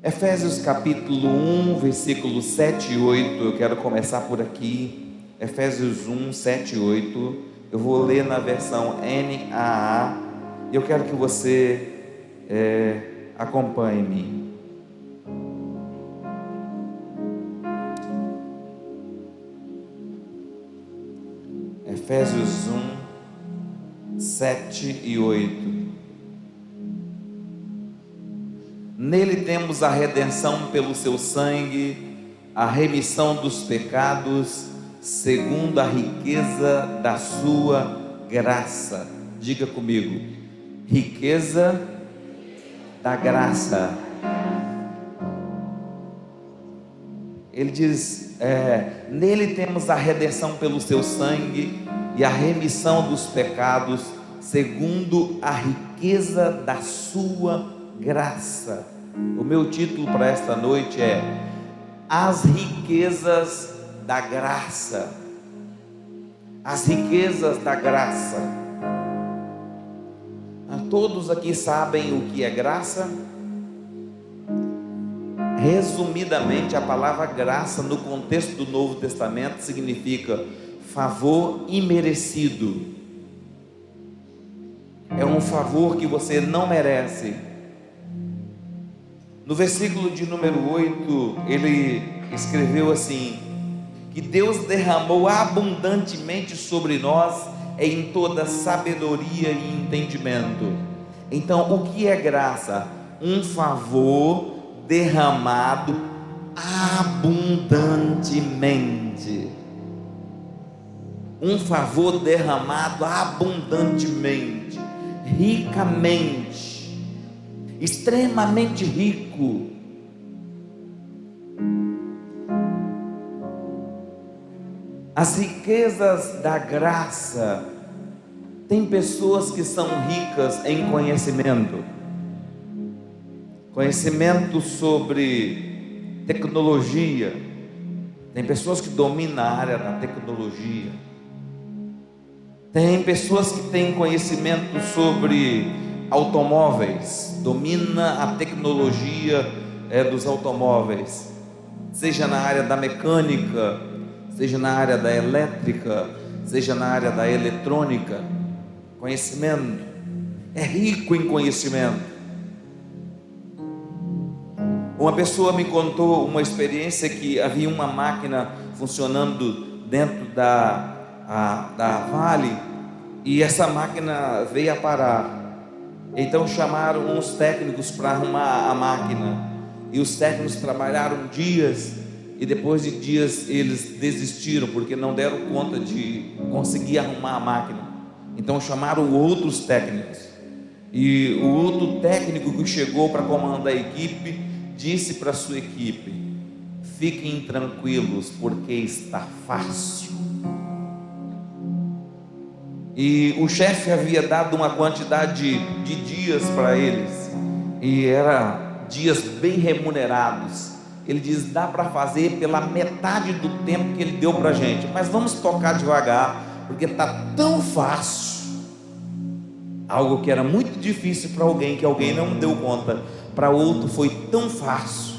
Efésios capítulo 1, versículos 7 e 8, eu quero começar por aqui. Efésios 1, 7 e 8, eu vou ler na versão NAA, e eu quero que você acompanhe-me. Efésios 1, 7 e 8. Nele temos a redenção pelo seu sangue, a remissão dos pecados, segundo a riqueza da sua graça. Diga comigo: riqueza da graça. Ele diz, nele temos a redenção pelo seu sangue e a remissão dos pecados, segundo a riqueza da sua graça. O meu título para esta noite é As riquezas da graça. As riquezas da graça. Todos aqui sabem o que é graça? Resumidamente, a palavra graça no contexto do Novo Testamento significa favor imerecido. É um favor que você não merece. No versículo de número 8, ele escreveu assim: que Deus derramou abundantemente sobre nós em toda sabedoria e entendimento. Então, o que é graça? Um favor derramado abundantemente. Um favor derramado abundantemente, ricamente, extremamente rico. As riquezas da graça. Tem pessoas que são ricas em conhecimento, conhecimento sobre tecnologia. Tem pessoas que dominam a área da tecnologia. Tem pessoas que têm conhecimento sobre automóveis, domina a tecnologia dos automóveis, seja na área da mecânica, seja na área da elétrica, seja na área da eletrônica. Conhecimento, é rico em conhecimento. Uma pessoa me contou uma experiência que havia uma máquina funcionando dentro da Vale, e essa máquina veio a parar. Então chamaram uns técnicos para arrumar a máquina, e os técnicos trabalharam dias, e depois de dias eles desistiram, porque não deram conta de conseguir arrumar a máquina. Então chamaram outros técnicos, e o outro técnico que chegou para comandar a equipe disse para a sua equipe: fiquem tranquilos, porque está fácil. E o chefe havia dado uma quantidade de dias para eles, e eram dias bem remunerados. Ele diz: dá para fazer pela metade do tempo que ele deu para a gente, mas vamos tocar devagar, porque está tão fácil. Algo que era muito difícil para alguém, que alguém não deu conta, para outro foi tão fácil.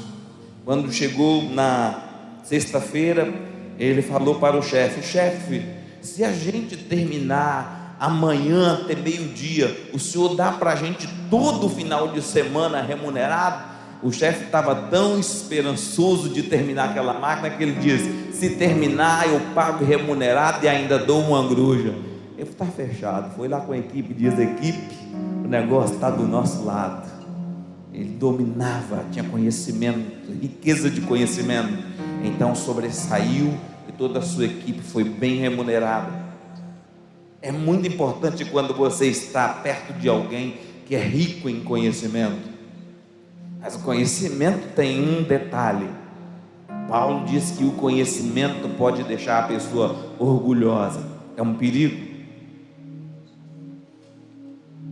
Quando chegou na sexta-feira, ele falou para o chefe: chefe, se a gente terminar amanhã até meio-dia, o senhor dá para a gente todo o final de semana remunerado? O chefe estava tão esperançoso de terminar aquela máquina que ele disse: se terminar eu pago remunerado e ainda dou uma gruja. Ele está fechado. Foi lá com a equipe, diz: equipe, o negócio está do nosso lado. Ele dominava, tinha conhecimento, riqueza de conhecimento. Então sobressaiu, e toda a sua equipe foi bem remunerada. É muito importante quando você está perto de alguém que é rico em conhecimento. Mas o conhecimento tem um detalhe. Paulo diz que o conhecimento pode deixar a pessoa orgulhosa. É um perigo.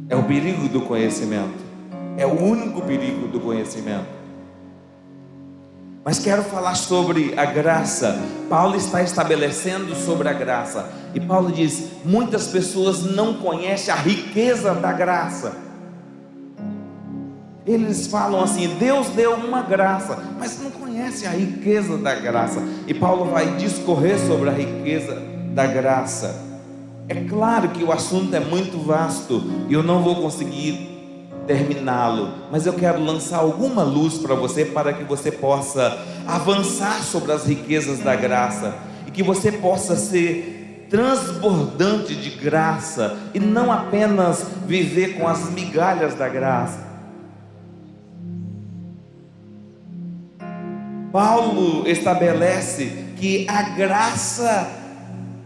É o perigo do conhecimento. É o único perigo do conhecimento. Mas quero falar sobre a graça. Paulo está estabelecendo sobre a graça. E Paulo diz: muitas pessoas não conhecem a riqueza da graça. Eles falam assim: Deus deu uma graça, mas não conhece a riqueza da graça. E Paulo vai discorrer sobre a riqueza da graça. É claro que o assunto é muito vasto e eu não vou conseguir terminá-lo, mas eu quero lançar alguma luz para você, para que você possa avançar sobre as riquezas da graça e que você possa ser transbordante de graça e não apenas viver com as migalhas da graça. Paulo estabelece que a graça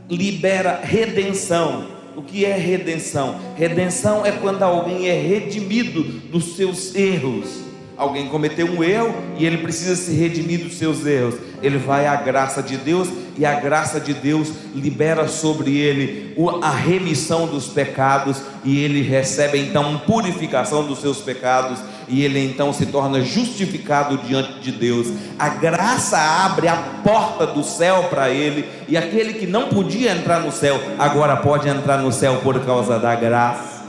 libera redenção. O que é redenção? Redenção é quando alguém é redimido dos seus erros. Alguém cometeu um erro e ele precisa se redimir dos seus erros. Ele vai à graça de Deus e a graça de Deus libera sobre ele a remissão dos pecados e ele recebe então purificação dos seus pecados e ele então se torna justificado diante de Deus. A graça abre a porta do céu para ele e aquele que não podia entrar no céu agora pode entrar no céu por causa da graça.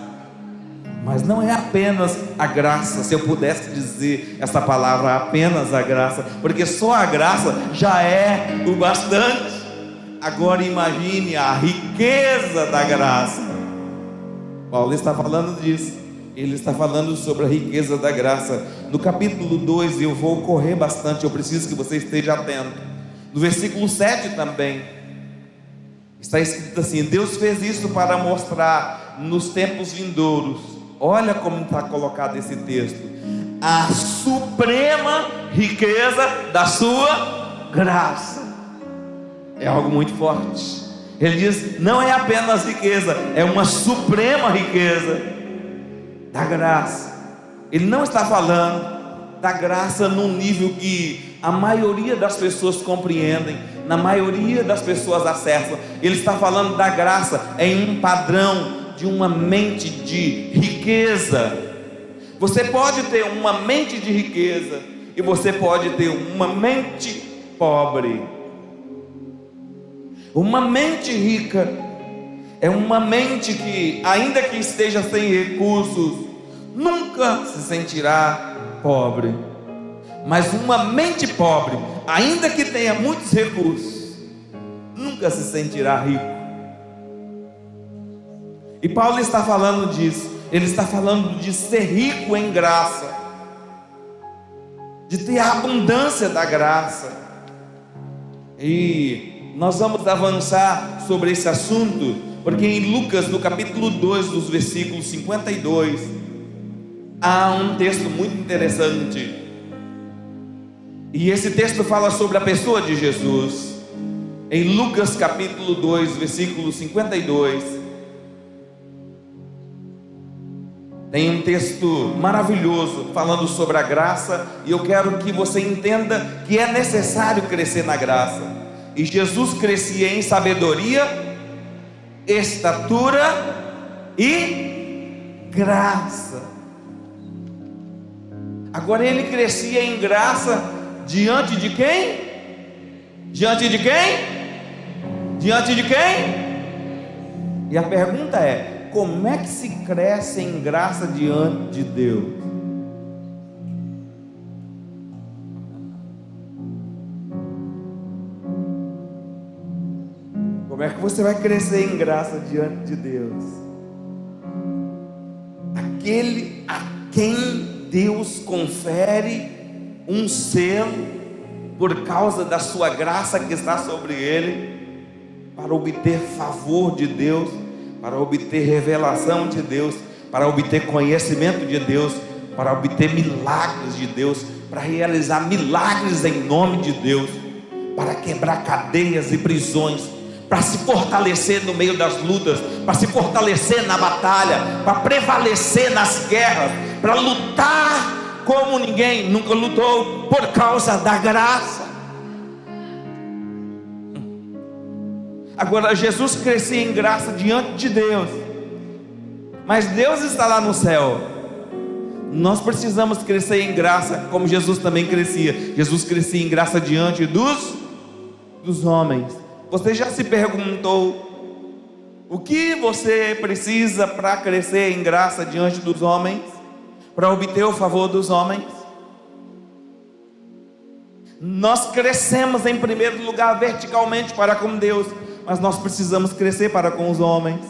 Mas não é apenas a graça, se eu pudesse dizer essa palavra, apenas a graça, porque só a graça já é o bastante. Agora imagine a riqueza da graça. Paulo está falando disso, ele está falando sobre a riqueza da graça. No capítulo 2, eu vou correr bastante, eu preciso que você esteja atento. No versículo 7 também, está escrito assim: Deus fez isso para mostrar nos tempos vindouros. Olha como está colocado esse texto: a suprema riqueza da sua graça. É algo muito forte. Ele diz: não é apenas riqueza, é uma suprema riqueza da graça. Ele não está falando da graça num nível que a maioria das pessoas compreendem, na maioria das pessoas acessam. Ele está falando da graça em um padrão de uma mente de riqueza. Você pode ter uma mente de riqueza e você pode ter uma mente pobre. Uma mente rica é uma mente que, ainda que esteja sem recursos, nunca se sentirá pobre. Mas uma mente pobre, ainda que tenha muitos recursos, nunca se sentirá rico. E Paulo está falando disso. Ele está falando de ser rico em graça, de ter a abundância da graça. E nós vamos avançar sobre esse assunto, porque em Lucas, no capítulo 2, dos versículos 52, há um texto muito interessante. E esse texto fala sobre a pessoa de Jesus. Em Lucas capítulo 2, versículo 52, tem um texto maravilhoso falando sobre a graça, e eu quero que você entenda que é necessário crescer na graça. E Jesus crescia em sabedoria, estatura e graça. Agora ele crescia em graça diante de quem? Diante de quem? Diante de quem? E a pergunta é: como é que se cresce em graça diante de Deus? Como é que você vai crescer em graça diante de Deus? Aquele a quem Deus confere um selo por causa da sua graça que está sobre ele, para obter favor de Deus, para obter revelação de Deus, para obter conhecimento de Deus, para obter milagres de Deus, para realizar milagres em nome de Deus, para quebrar cadeias e prisões, para se fortalecer no meio das lutas, para se fortalecer na batalha, para prevalecer nas guerras, para lutar como ninguém nunca lutou, por causa da graça. Agora, Jesus crescia em graça diante de Deus, mas Deus está lá no céu. Nós precisamos crescer em graça, como Jesus também crescia. Jesus crescia em graça diante dos homens. Você já se perguntou o que você precisa para crescer em graça diante dos homens? para obter o favor dos homens. Nós crescemos em primeiro lugar verticalmente para com Deus, mas nós precisamos crescer para com os homens.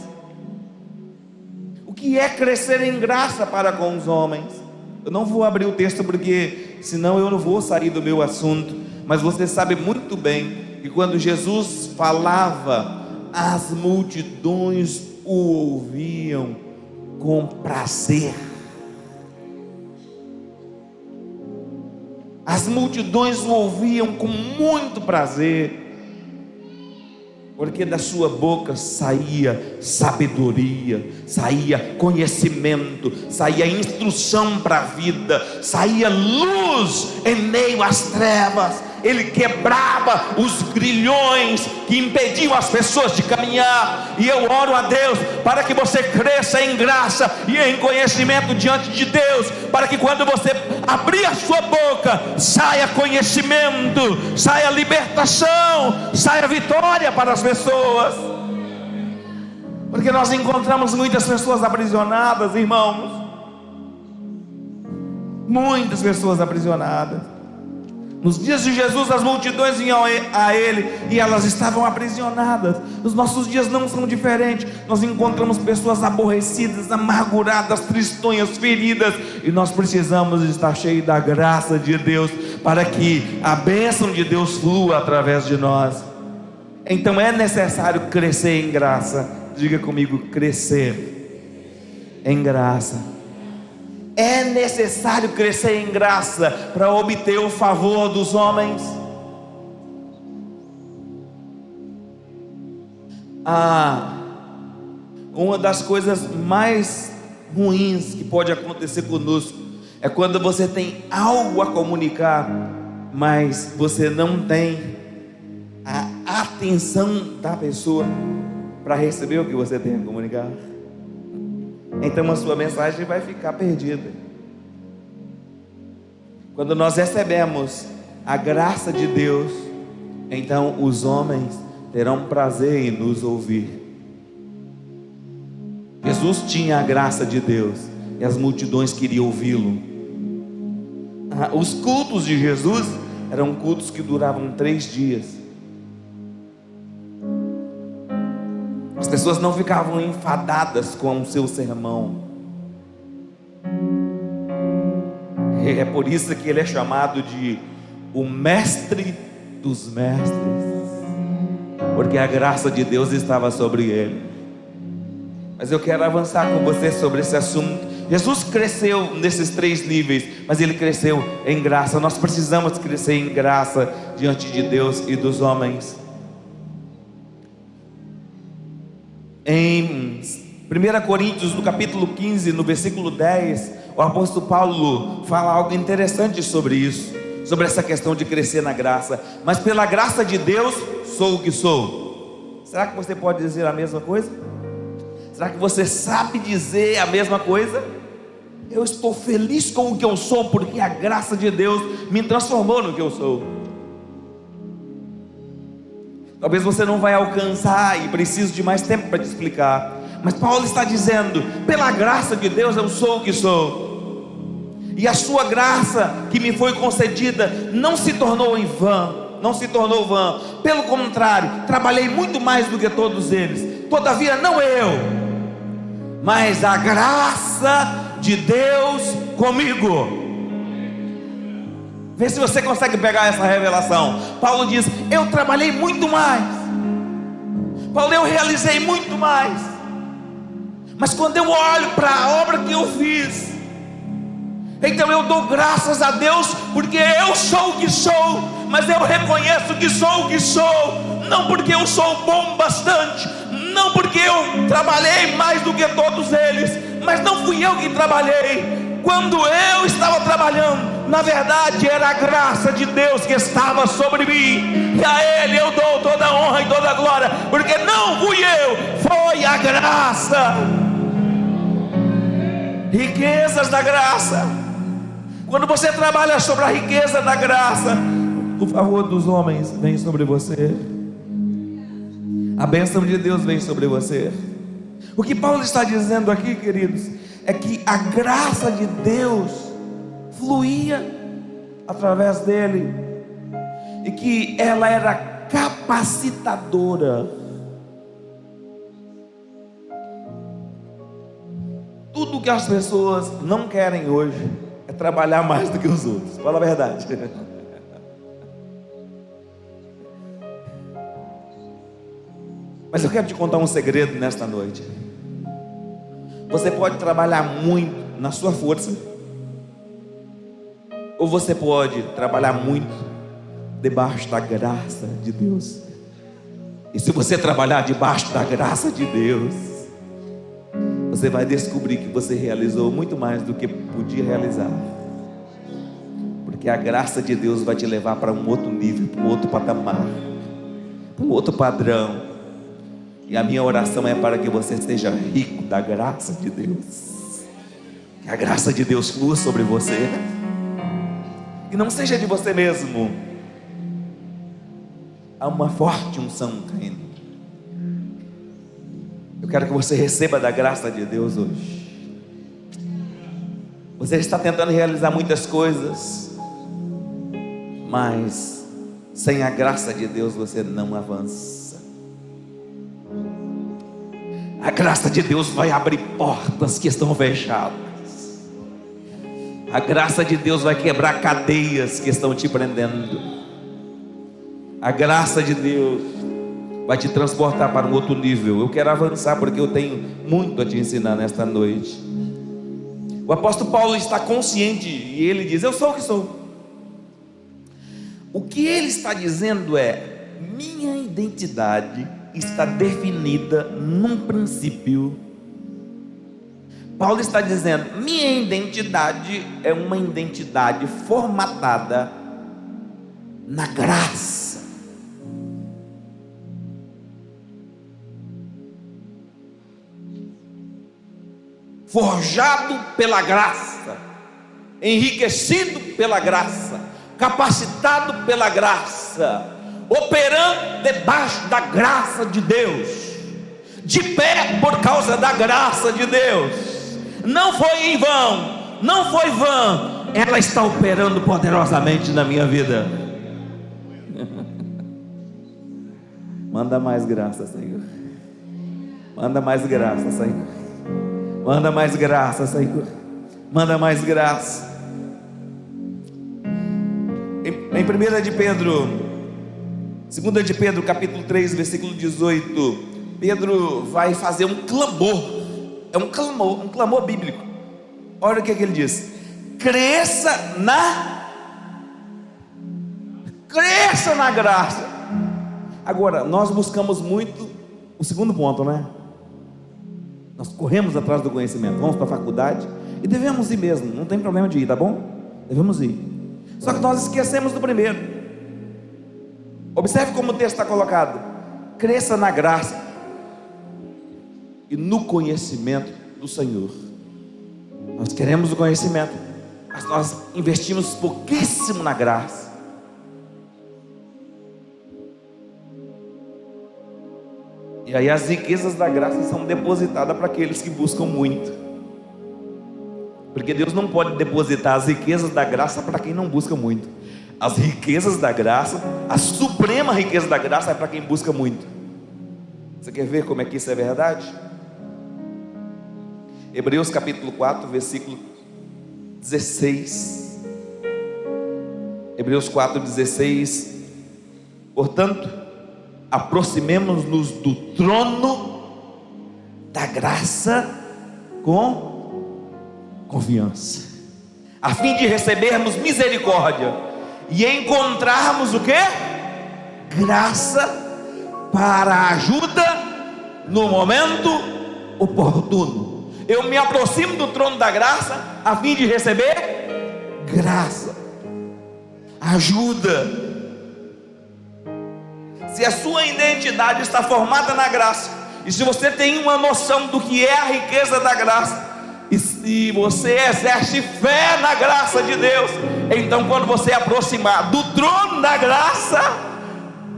O que é crescer em graça para com os homens? Eu não vou abrir o texto porque senão eu não vou sair do meu assunto, mas você sabe muito bem que quando Jesus falava, as multidões o ouviam com prazer. As multidões o ouviam com muito prazer, porque da sua boca saía sabedoria, saía conhecimento, saía instrução para a vida, saía luz em meio às trevas. Ele quebrava os grilhões que impediam as pessoas de caminhar. E eu oro a Deus para que você cresça em graça e em conhecimento diante de Deus, para que quando você abrir a sua boca, saia conhecimento, saia libertação, saia vitória para as pessoas. Porque nós encontramos muitas pessoas aprisionadas, irmãos. Muitas pessoas aprisionadas. Nos dias de Jesus, as multidões vinham a Ele e elas estavam aprisionadas. Os nossos dias não são diferentes. Nós encontramos pessoas aborrecidas, amarguradas, tristonhas, feridas, e nós precisamos estar cheios da graça de Deus, para que a bênção de Deus flua através de nós. Então é necessário crescer em graça. Diga comigo: crescer em graça. É necessário crescer em graça para obter o favor dos homens. Uma das coisas mais ruins que pode acontecer conosco é quando você tem algo a comunicar, mas você não tem a atenção da pessoa para receber o que você tem a comunicar. Então a sua mensagem vai ficar perdida. Quando nós recebemos a graça de Deus, então os homens terão prazer em nos ouvir. Jesus tinha a graça de Deus e as multidões queriam ouvi-lo. Os cultos de Jesus eram cultos que duravam 3 dias. As pessoas não ficavam enfadadas com o seu sermão. É por isso que ele é chamado de o mestre dos mestres, porque a graça de Deus estava sobre ele. Mas eu quero avançar com você sobre esse assunto. Jesus cresceu nesses 3 níveis, mas ele cresceu em graça. Nós precisamos crescer em graça diante de Deus e dos homens. Em 1 Coríntios, no capítulo 15, no versículo 10, o apóstolo Paulo fala algo interessante sobre isso, sobre essa questão de crescer na graça. Mas pela graça de Deus sou o que sou. Será que você pode dizer a mesma coisa? Será que você sabe dizer a mesma coisa? Eu estou feliz com o que eu sou, porque a graça de Deus me transformou no que eu sou. Talvez você não vai alcançar e precise de mais tempo para te explicar, mas Paulo está dizendo: pela graça de Deus eu sou o que sou, e a sua graça que me foi concedida não se tornou em vão, não se tornou vã. Pelo contrário, trabalhei muito mais do que todos eles. Todavia não eu, mas a graça de Deus comigo. Vê se você consegue pegar essa revelação. Paulo diz: eu trabalhei muito mais. Paulo, eu realizei muito mais. Mas quando eu olho para a obra que eu fiz, então eu dou graças a Deus, porque eu sou o que sou. Mas eu reconheço que sou o que sou, não porque eu sou bom bastante, não porque eu trabalhei mais do que todos eles, mas não fui eu que trabalhei. Quando eu estava trabalhando, na verdade era a graça de Deus que estava sobre mim, e a Ele eu dou toda a honra e toda a glória, porque não fui eu, foi a graça. Riquezas da graça. Quando você trabalha sobre a riqueza da graça, o favor dos homens vem sobre você, a bênção de Deus vem sobre você. O que Paulo está dizendo aqui, queridos, é que a graça de Deus fluía através dele, e que ela era capacitadora. Tudo que as pessoas não querem hoje é trabalhar mais do que os outros. Fala a verdade. Mas eu quero te contar um segredo nesta noite. Você pode trabalhar muito na sua força, ou você pode trabalhar muito debaixo da graça de Deus. E se você trabalhar debaixo da graça de Deus, você vai descobrir que você realizou muito mais do que podia realizar, porque a graça de Deus vai te levar para um outro nível, para um outro patamar, para um outro padrão. E a minha oração é para que você seja rico da graça de Deus, que a graça de Deus flua sobre você, e não seja de você mesmo. Há uma forte unção caindo. Eu quero que você receba da graça de Deus hoje. Você está tentando realizar muitas coisas, mas sem a graça de Deus você não avança. A graça de Deus vai abrir portas que estão fechadas. A graça de Deus vai quebrar cadeias que estão te prendendo. A graça de Deus vai te transportar para um outro nível. Eu quero avançar porque eu tenho muito a te ensinar nesta noite. O apóstolo Paulo está consciente e ele diz: eu sou o que sou. O que ele está dizendo é: minha identidade está definida num princípio. Paulo está dizendo: minha identidade é uma identidade formatada na graça. Forjado pela graça, enriquecido pela graça, capacitado pela graça, operando debaixo da graça de Deus, de pé por causa da graça de Deus. Não foi em vão, não foi vã, ela está operando poderosamente na minha vida. Manda mais graça, Senhor. Manda mais graça, Senhor. Manda mais graça, Senhor. Manda mais graça. Em 1 de Pedro, 2 de Pedro, capítulo 3, versículo 18, Pedro vai fazer um clamor. É um clamor bíblico. Olha o que ele diz: cresça na graça. Agora, nós buscamos muito o segundo ponto, né? Nós corremos atrás do conhecimento, vamos para a faculdade, e devemos ir mesmo, não tem problema de ir, tá bom? Devemos ir. Só que nós esquecemos do primeiro. Observe como o texto está colocado: cresça na graça e no conhecimento do Senhor. Nós queremos o conhecimento, mas nós investimos pouquíssimo na graça. E aí as riquezas da graça são depositadas para aqueles que buscam muito, porque Deus não pode depositar as riquezas da graça para quem não busca muito. As riquezas da graça, a suprema riqueza da graça, é para quem busca muito. Você quer ver como é que isso é verdade? Hebreus capítulo 4, versículo 16. Hebreus 4, 16. Portanto, aproximemo-nos do trono da graça com confiança, a fim de recebermos misericórdia e encontrarmos o quê? Graça para ajuda no momento oportuno. Eu me aproximo do trono da graça a fim de receber graça, ajuda. Se a sua identidade está formada na graça, e se você tem uma noção do que é a riqueza da graça, e se você exerce fé na graça de Deus, então quando você aproximar do trono da graça,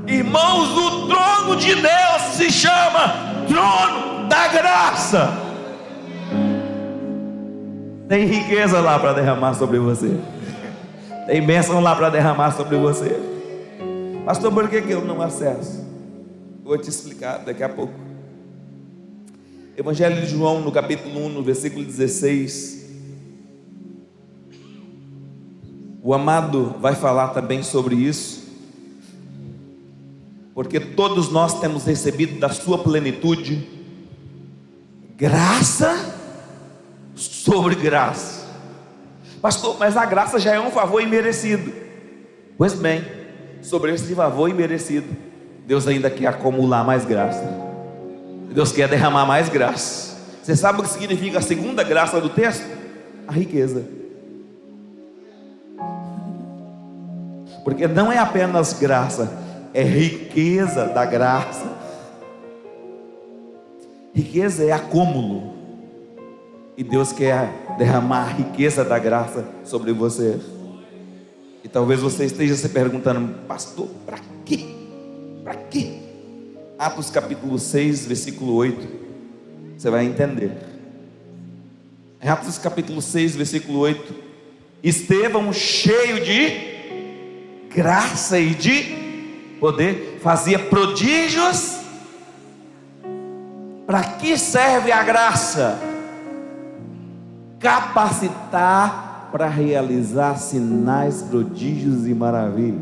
irmãos, o trono de Deus se chama trono da graça. Tem riqueza lá para derramar sobre você. Tem bênção lá para derramar sobre você. Pastor, por que eu não acesso? Vou te explicar daqui a pouco. Evangelho de João, no capítulo 1, no versículo 16. O amado vai falar também sobre isso, porque todos nós temos recebido da sua plenitude graça sobre graça. Pastor, mas a graça já é um favor imerecido. Pois bem, sobre esse favor imerecido, Deus ainda quer acumular mais graça. Deus quer derramar mais graça. Você sabe o que significa a segunda graça do texto? A riqueza. Porque não é apenas graça, é riqueza da graça. Riqueza é acúmulo, e Deus quer derramar a riqueza da graça sobre você. E talvez você esteja se perguntando: pastor, para quê? Para quê? Atos capítulo 6, versículo 8, você vai entender. Em Atos capítulo 6, versículo 8, Estevão, cheio de graça e de poder, fazia prodígios. Para que serve a graça? Capacitar para realizar sinais, prodígios e maravilhas.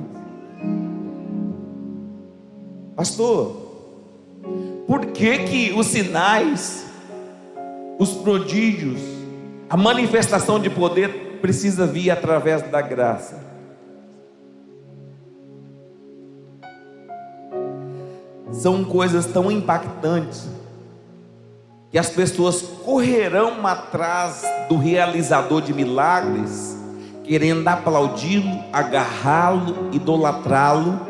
Pastor, por que os sinais, os prodígios, a manifestação de poder precisa vir através da graça? São coisas tão impactantes que as pessoas correrão atrás do realizador de milagres, querendo aplaudi-lo, agarrá-lo, idolatrá-lo.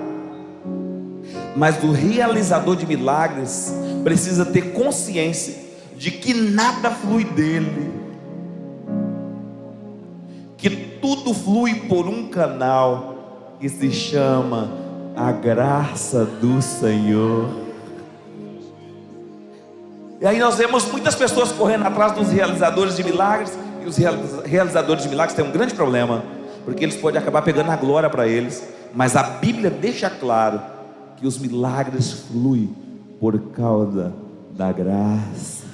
Mas o realizador de milagres precisa ter consciência de que nada flui dele, que tudo flui por um canal que se chama a graça do Senhor. E aí nós vemos muitas pessoas correndo atrás dos realizadores de milagres, e os realizadores de milagres têm um grande problema, porque eles podem acabar pegando a glória para eles. Mas a Bíblia deixa claro que os milagres fluem por causa da graça.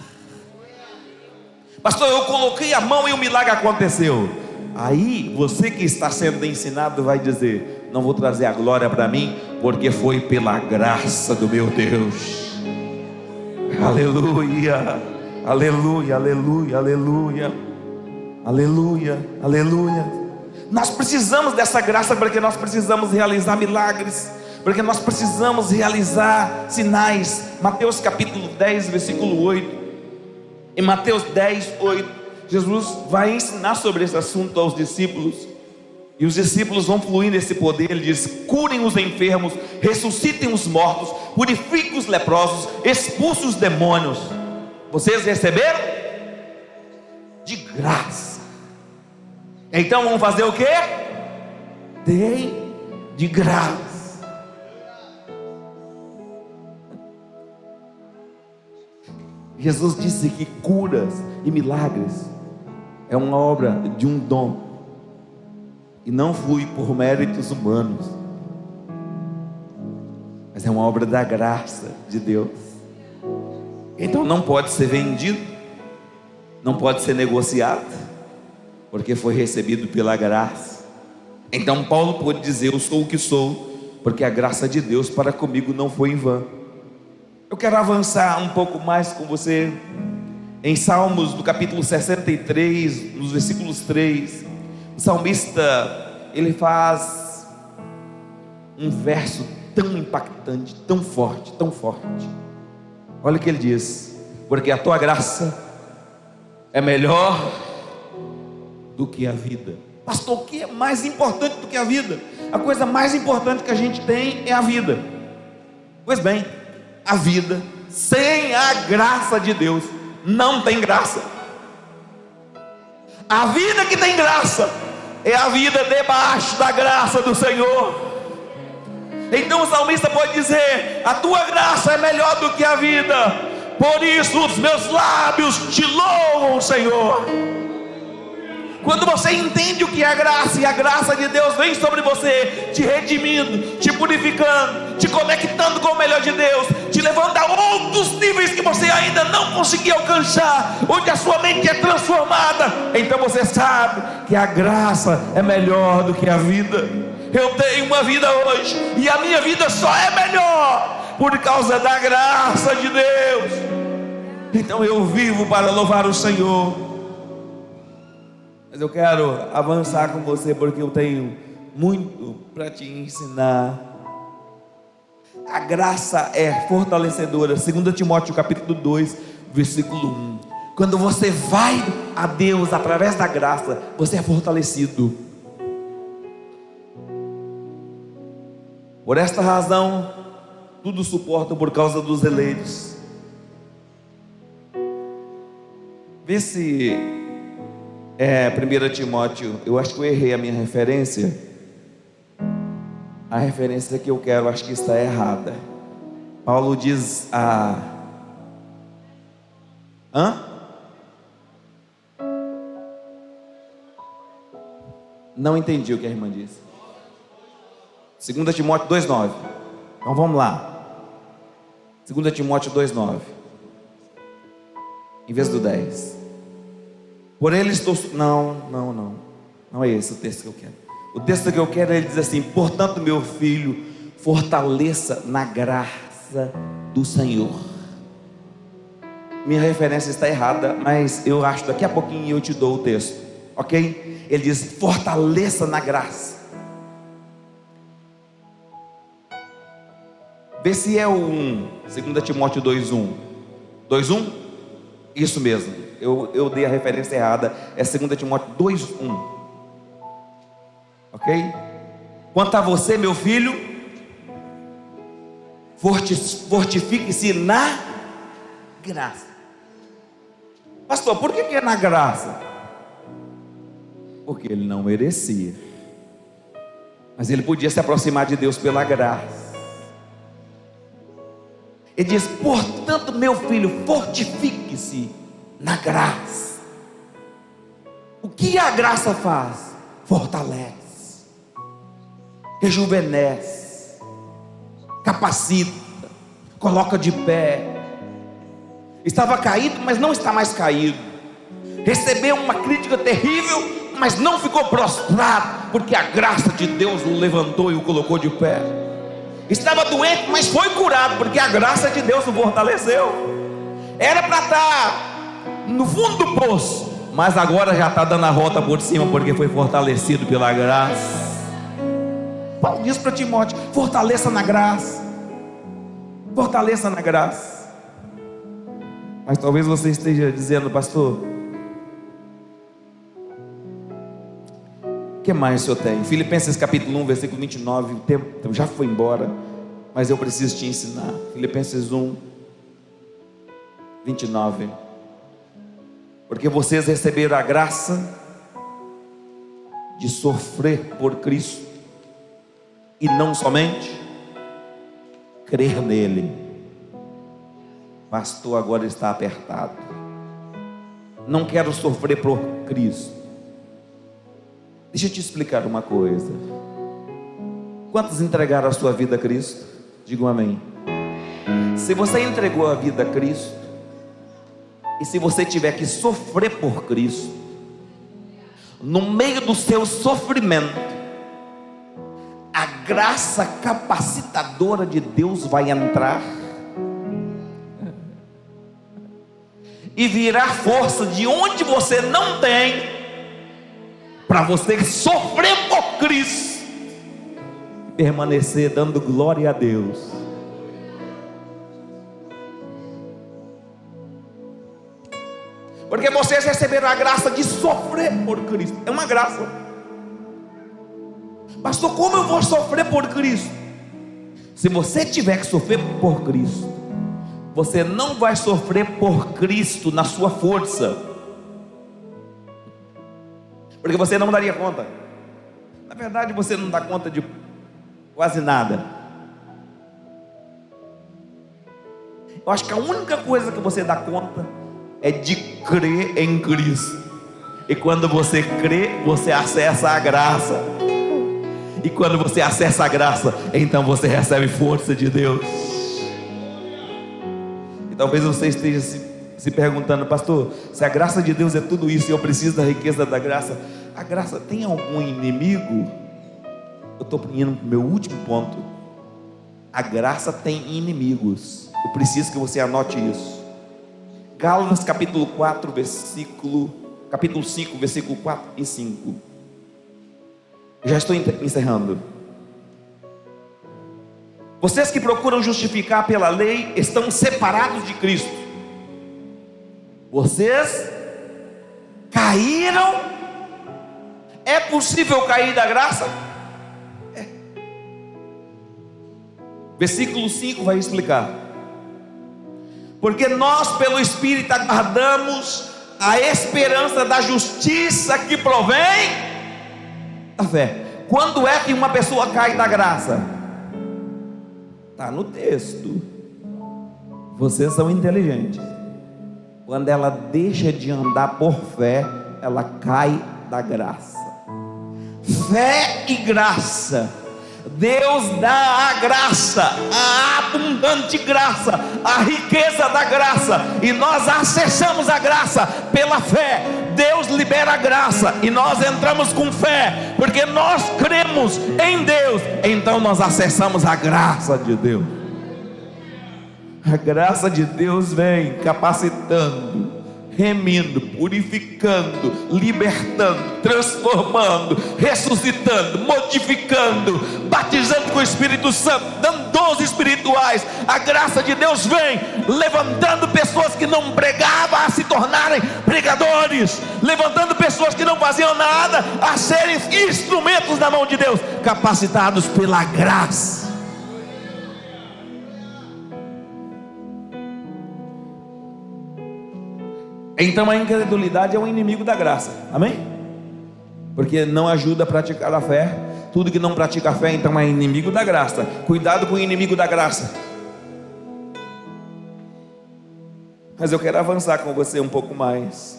Pastor, eu coloquei a mão e o milagre aconteceu. Aí você que está sendo ensinado vai dizer: não vou trazer a glória para mim, porque foi pela graça do meu Deus. Aleluia, aleluia, aleluia, aleluia, aleluia, aleluia. Nós precisamos dessa graça, porque nós precisamos realizar milagres, porque nós precisamos realizar sinais. Mateus capítulo 10, versículo 8. Em Mateus 10, 8, Jesus vai ensinar sobre esse assunto aos discípulos, e os discípulos vão fluir nesse poder. Ele diz: curem os enfermos, ressuscitem os mortos, purifiquem os leprosos, expulsem os demônios. Vocês receberam? De graça. Então vamos fazer o quê? Deem de graça. Jesus disse que curas e milagres é uma obra de um dom, e não flui por méritos humanos, mas é uma obra da graça de Deus. Então não pode ser vendido, não pode ser negociado, porque foi recebido pela graça. Então Paulo pôde dizer: eu sou o que sou, porque a graça de Deus para comigo não foi em vão. Eu quero avançar um pouco mais com você em Salmos, no capítulo 63, nos versículos 3. O salmista, ele faz um verso tão impactante, tão forte, tão forte. Olha o que ele diz: porque a tua graça é melhor do que a vida. Pastor, o que é mais importante do que a vida? A coisa mais importante que a gente tem é a vida. Pois bem, a vida sem a graça de Deus não tem graça. A vida que tem graça é a vida debaixo da graça do Senhor. Então o salmista pode dizer: a tua graça é melhor do que a vida, por isso os meus lábios te louvam, Senhor. Quando você entende o que é a graça, e a graça de Deus vem sobre você, te redimindo, te purificando, te conectando com o melhor de Deus, te levando a outros níveis que você ainda não conseguia alcançar, onde a sua mente é transformada, então você sabe que a graça é melhor do que a vida. Eu tenho uma vida hoje, e a minha vida só é melhor por causa da graça de Deus. Então eu vivo para louvar o Senhor. Mas eu quero avançar com você, porque eu tenho muito para te ensinar. A graça é fortalecedora. 2 Timóteo capítulo 2, versículo 1. Quando você vai a Deus através da graça, você é fortalecido. Por esta razão, tudo suporto por causa dos eleitos. Vê se 1 Timóteo, eu acho que eu errei a minha referência. A referência que eu quero, acho que está errada. Paulo diz Não entendi o que a irmã disse. 2 Timóteo 2,9. Então vamos lá. 2 Timóteo 2,9. Em vez do 10. Por ele estou... Não é esse o texto que eu quero. O texto que eu quero, ele diz assim: portanto, meu filho, fortaleça na graça do Senhor. Minha referência está errada, mas eu acho, daqui a pouquinho eu te dou o texto, ok? Ele diz: fortaleça na graça. Vê se é o 1, 2 Timóteo 2,1. 2,1? Isso mesmo. Eu dei a referência errada. É 2 Timóteo 2,1. Ok? Quanto a você, meu filho, fortifique-se na graça. Pastor, por que é na graça? Porque ele não merecia, mas ele podia se aproximar de Deus pela graça. Ele diz: portanto, meu filho, fortifique-se na graça. O que a graça faz? Fortalece, rejuvenesce, capacita, coloca de pé. Estava caído, mas não está mais caído. Recebeu uma crítica terrível, mas não ficou prostrado, porque a graça de Deus o levantou e o colocou de pé. Estava doente, mas foi curado, porque a graça de Deus o fortaleceu. Era para estar no fundo do poço, mas agora já está dando a volta por cima, porque foi fortalecido pela graça. Paulo diz para Timóteo: fortaleça na graça. Fortaleça na graça. Mas talvez você esteja dizendo: pastor, o que mais o senhor tem? Filipenses capítulo 1, versículo 29. O tempo já foi embora, mas eu preciso te ensinar. Filipenses 1, 29. Porque vocês receberam a graça de sofrer por Cristo, e não somente crer nele. Pastor, agora está apertado. Não quero sofrer por Cristo. Deixa eu te explicar uma coisa. Quantos entregaram a sua vida a Cristo? Digam amém. Se você entregou a vida a Cristo, e se você tiver que sofrer por Cristo, no meio do seu sofrimento, a graça capacitadora de Deus vai entrar e virar força de onde você não tem, para você sofrer por Cristo e permanecer dando glória a Deus. Porque vocês receberam a graça de sofrer por Cristo. É uma graça. Pastor, como eu vou sofrer por Cristo? Se você tiver que sofrer por Cristo, você não vai sofrer por Cristo na sua força, porque você não daria conta. Na verdade, você não dá conta de quase nada. Eu acho que a única coisa que você dá conta é de crer em Cristo. E quando você crê, você acessa a graça. E quando você acessa a graça, então você recebe força de Deus. E talvez você esteja se perguntando: pastor, se a graça de Deus é tudo isso e eu preciso da riqueza da graça, a graça tem algum inimigo? Eu estou indo para o meu último ponto. A graça tem inimigos. Eu preciso que você anote isso. Gálatas capítulo 5, versículo 4 e 5. Já estou encerrando. Vocês que procuram justificar pela lei estão separados de Cristo. Vocês caíram. É possível cair da graça? É. Versículo 5 vai explicar. Porque nós pelo Espírito aguardamos a esperança da justiça que provém da fé. Quando é que uma pessoa cai da graça? Está no texto. Vocês são inteligentes. Quando ela deixa de andar por fé, ela cai da graça. Fé e graça. Deus dá a graça, a abundante graça, a riqueza da graça, e nós acessamos a graça pela fé. Deus libera a graça e nós entramos com fé, porque nós cremos em Deus, então nós acessamos a graça de Deus. A graça de Deus vem capacitando, remindo, purificando, libertando, transformando, ressuscitando, modificando, batizando com o Espírito Santo, dando dons espirituais. A graça de Deus vem levantando pessoas que não pregavam a se tornarem pregadores, levantando pessoas que não faziam nada a serem instrumentos na mão de Deus, capacitados pela graça. Então a incredulidade é um inimigo da graça, amém? Porque não ajuda a praticar a fé. Tudo que não pratica a fé, então é inimigo da graça. Cuidado com o inimigo da graça. Mas eu quero avançar com você um pouco mais.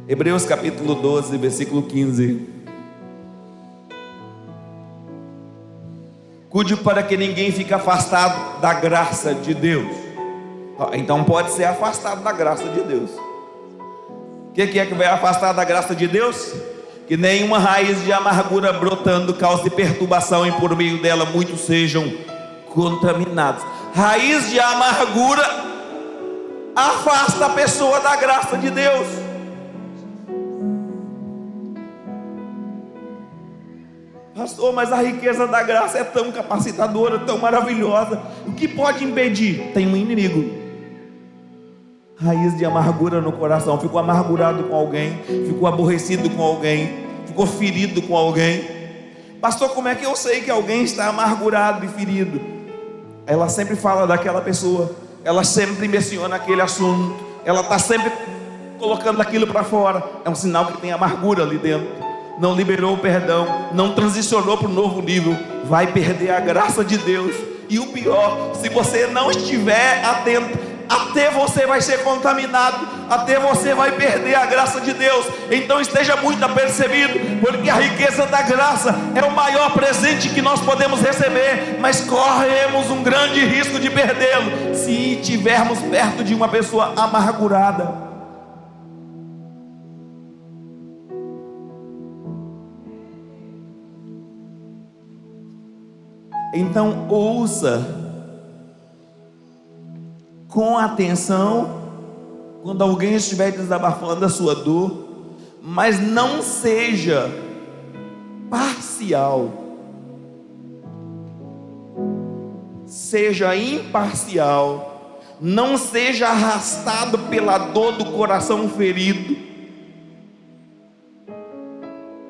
Hebreus capítulo 12, versículo 15. Cuide para que ninguém fique afastado da graça de Deus. Então pode ser afastado da graça de Deus. O que é que vai afastar da graça de Deus? Que nenhuma raiz de amargura brotando cause perturbação, e por meio dela muitos sejam contaminados. Raiz de amargura afasta a pessoa da graça de Deus. Pastor, mas a riqueza da graça é tão capacitadora, tão maravilhosa. O que pode impedir? Tem um inimigo. Raiz de amargura no coração. Ficou amargurado com alguém, ficou aborrecido com alguém, ficou ferido com alguém. Pastor, como é que eu sei que alguém está amargurado e ferido? Ela sempre fala daquela pessoa, ela sempre menciona aquele assunto, ela está sempre colocando aquilo para fora. É um sinal que tem amargura ali dentro. Não liberou o perdão, não transicionou para o novo nível, vai perder a graça de Deus. E o pior, se você não estiver atento, até você vai ser contaminado, até você vai perder a graça de Deus. Então esteja muito apercebido, porque a riqueza da graça é o maior presente que nós podemos receber, mas corremos um grande risco de perdê-lo se estivermos perto de uma pessoa amargurada. Então ouça com atenção quando alguém estiver desabafando a sua dor, mas não seja parcial, seja imparcial, não seja arrastado pela dor do coração ferido,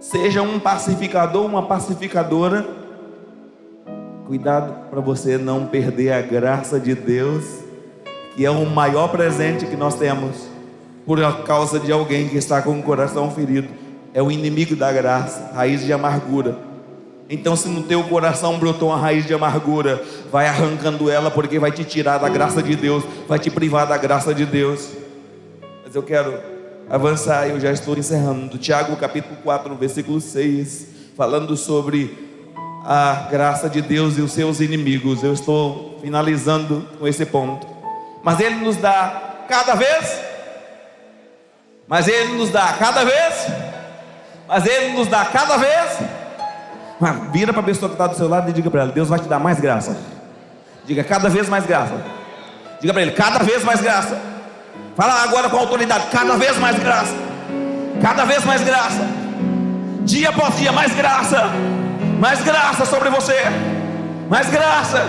seja um pacificador, uma pacificadora. Cuidado para você não perder a graça de Deus, que é o maior presente que nós temos, por causa de alguém que está com o coração ferido. É o inimigo da graça, raiz de amargura. Então, se no teu coração brotou uma raiz de amargura, vai arrancando ela, porque vai te tirar da graça de Deus, vai te privar da graça de Deus. Mas eu quero avançar, eu já estou encerrando. Tiago capítulo 4, versículo 6, falando sobre a graça de Deus e os seus inimigos. Eu estou finalizando com esse ponto. Mas Ele nos dá cada vez, mas Ele nos dá cada vez, mas Ele nos dá cada vez. Vira para a pessoa que está do seu lado e diga para ela: Deus vai te dar mais graça. Diga: cada vez mais graça. Diga para ele: cada vez mais graça. Fala agora com autoridade: cada vez mais graça. Cada vez mais graça. Dia após dia, mais graça. Mais graça sobre você. Mais graça.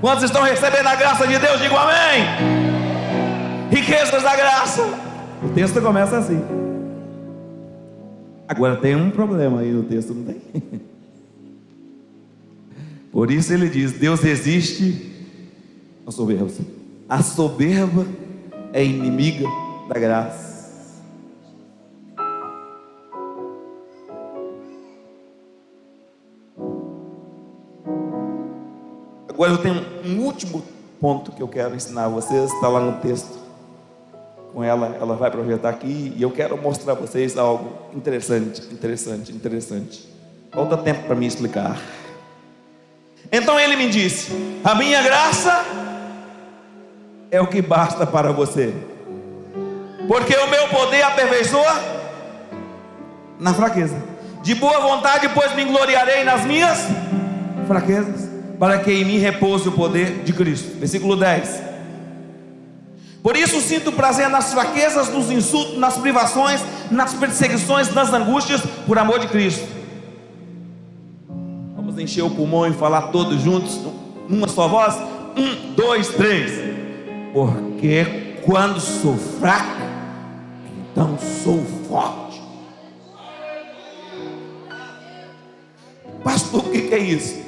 Quantos estão recebendo a graça de Deus? Digo amém. Riquezas da graça. O texto começa assim. Agora tem um problema aí no texto, não tem? Por isso ele diz: Deus resiste aos soberbos. A soberba é inimiga da graça. Agora eu tenho um último ponto que eu quero ensinar a vocês. Está lá no texto. Com ela vai projetar aqui. E eu quero mostrar a vocês algo interessante. Falta tempo para me explicar. Então ele me disse: a minha graça é o que basta para você, porque o meu poder aperfeiçoa na fraqueza. De boa vontade, pois me gloriarei nas minhas fraquezas, para que em mim repouse o poder de Cristo. Versículo 10. Por isso sinto prazer nas fraquezas, nos insultos, nas privações, nas perseguições, nas angústias, por amor de Cristo. Vamos encher o pulmão e falar todos juntos, numa só voz. 1, 2, 3. Porque quando sou fraco, então sou forte. Pastor, o que é isso?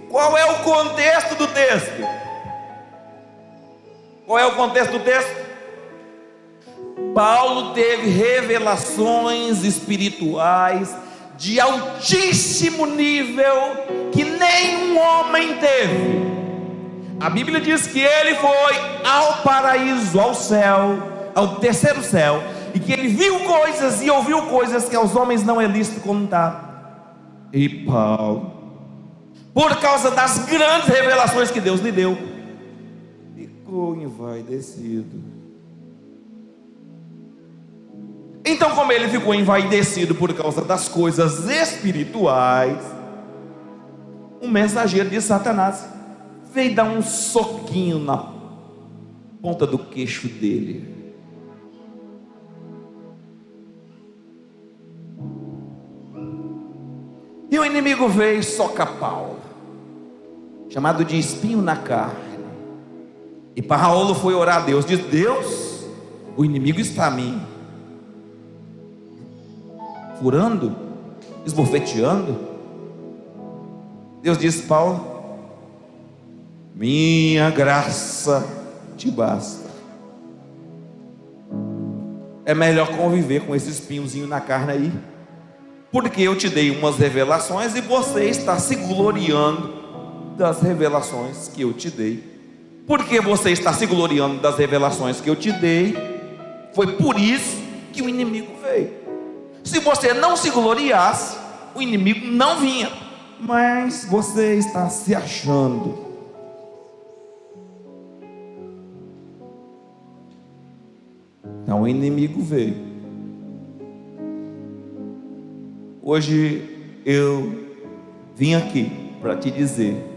Qual é o contexto do texto? Qual é o contexto do texto? Paulo teve revelações espirituais de altíssimo nível que nenhum homem teve. A Bíblia diz que ele foi ao paraíso, ao céu, ao terceiro céu, e que ele viu coisas e ouviu coisas que aos homens não é lícito contar. E Paulo, por causa das grandes revelações que Deus lhe deu, ficou envaidecido. Então, como ele ficou envaidecido por causa das coisas espirituais, um mensageiro de Satanás veio dar um soquinho na ponta do queixo dele. E o inimigo veio socar Paulo, chamado de espinho na carne. E Paulo foi orar a Deus, diz: Deus, o inimigo está a mim furando, esbofeteando. Deus disse: Paulo, minha graça te basta. É melhor conviver com esse espinhozinho na carne aí, porque eu te dei umas revelações e você está se gloriando das revelações que eu te dei. Porque você está se gloriando das revelações que eu te dei, foi por isso que o inimigo veio. Se você não se gloriasse, o inimigo não vinha. Mas você está se achando. Então o inimigo veio. Hoje eu vim aqui para te dizer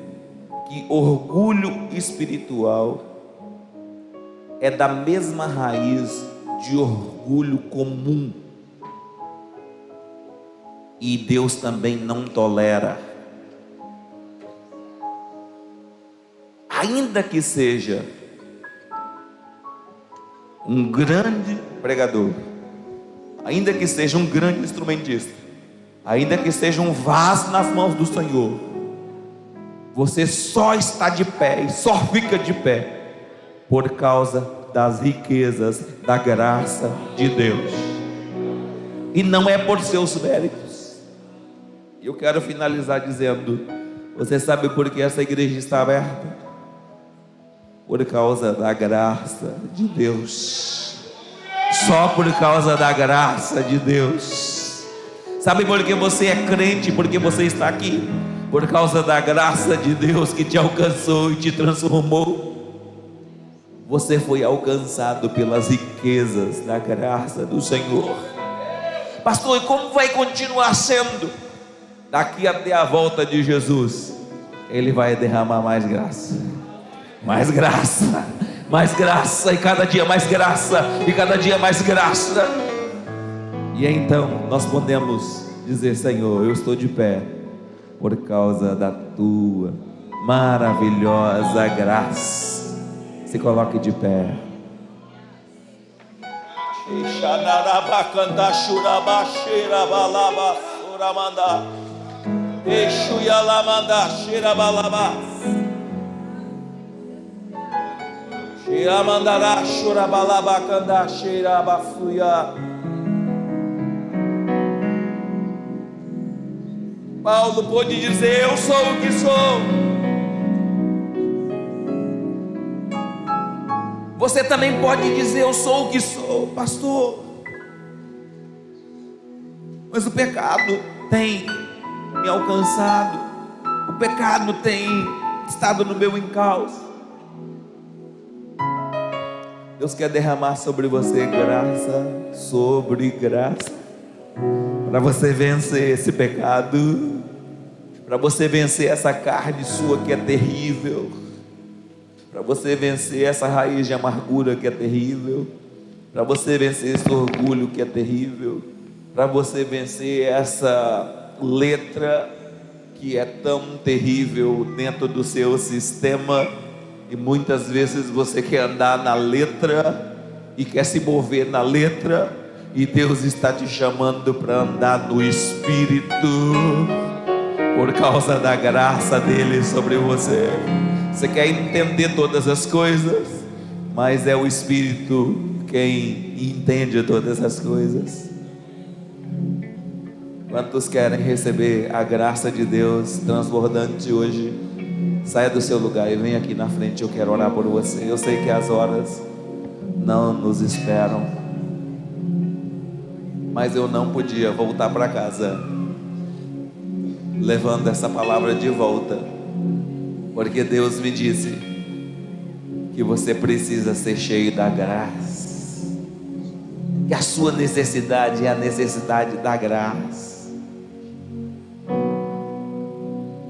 que orgulho espiritual é da mesma raiz de orgulho comum. E Deus também não tolera. Ainda que seja um grande pregador, ainda que seja um grande instrumentista, ainda que seja um vaso nas mãos do Senhor, você só está de pé e só fica de pé por causa das riquezas da graça de Deus, e não é por seus méritos. Eu quero finalizar dizendo: você sabe por que essa igreja está aberta? Por causa da graça de Deus. só por causa da graça de Deus. Sabe por que você é crente? Porque você está aqui por causa da graça de Deus que te alcançou e te transformou. Você foi alcançado pelas riquezas da graça do Senhor. Pastor, e como vai continuar sendo? Daqui até a volta de Jesus, Ele vai derramar mais graça, mais graça, mais graça, e cada dia mais graça, e cada dia mais graça. E então nós podemos dizer: Senhor, eu estou de pé por causa da Tua maravilhosa graça. Se coloque de pé. Paulo pôde dizer: eu sou o que sou. Você também pode dizer: eu sou o que sou, pastor. Mas o pecado tem me alcançado, o pecado tem estado no meu encalço. Deus quer derramar sobre você graça sobre graça, para você vencer esse pecado, para você vencer essa carne sua que é terrível, para você vencer essa raiz de amargura que é terrível, para você vencer esse orgulho que é terrível, para você vencer essa letra que é tão terrível dentro do seu sistema. E muitas vezes você quer andar na letra e quer se mover na letra, e Deus está te chamando para andar no Espírito, por causa da graça dele sobre você. Você quer entender todas as coisas, mas é o Espírito quem entende todas as coisas. Quantos querem receber a graça de Deus transbordante hoje? Saia do seu lugar e venha aqui na frente. Eu quero orar por você. Eu sei que as horas não nos esperam, mas eu não podia voltar para casa levando essa palavra de volta, porque Deus me disse que você precisa ser cheio da graça, que a sua necessidade é a necessidade da graça.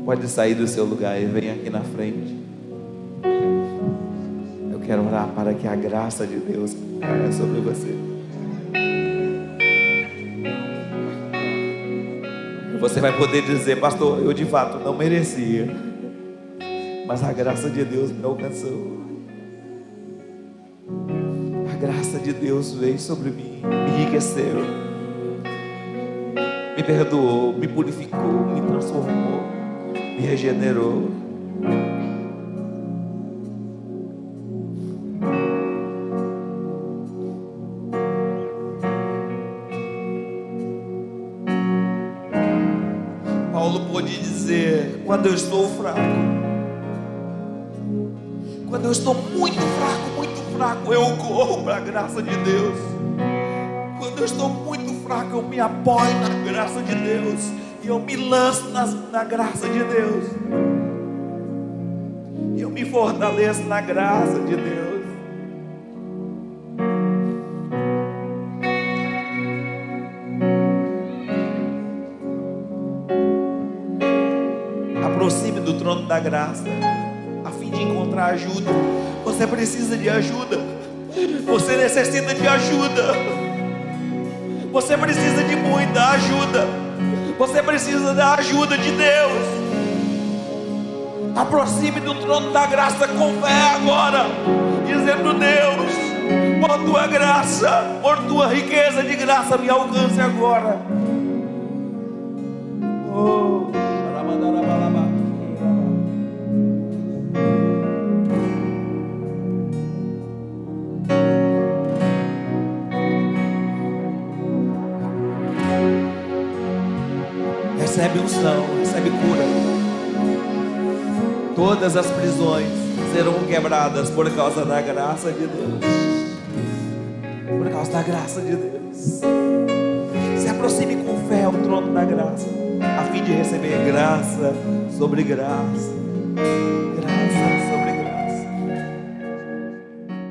Pode sair do seu lugar e venha aqui na frente. Eu quero orar para que a graça de Deus caia sobre você. Você vai poder dizer: pastor, eu de fato não merecia, mas a graça de Deus me alcançou. A graça de Deus veio sobre mim, me enriqueceu, me perdoou, me purificou, me transformou, me regenerou. Paulo pôde dizer: quando eu estou fraco, quando eu estou muito fraco, eu corro para a graça de Deus. Quando eu estou muito fraco, eu me apoio na graça de Deus, e eu me lanço na graça de Deus, e eu me fortaleço na graça de Deus. Aproxime do trono da graça, a fim de encontrar ajuda. Você precisa de ajuda, você necessita de ajuda, você precisa de muita ajuda, você precisa da ajuda de Deus. Aproxime do trono da graça com fé agora, dizendo: Deus, por tua graça, por tua riqueza de graça, me alcance agora. Oh, recebe unção, recebe cura. Todas as prisões serão quebradas por causa da graça de Deus, por causa da graça de Deus. Se aproxime com fé ao trono da graça, a fim de receber graça sobre graça. Graça.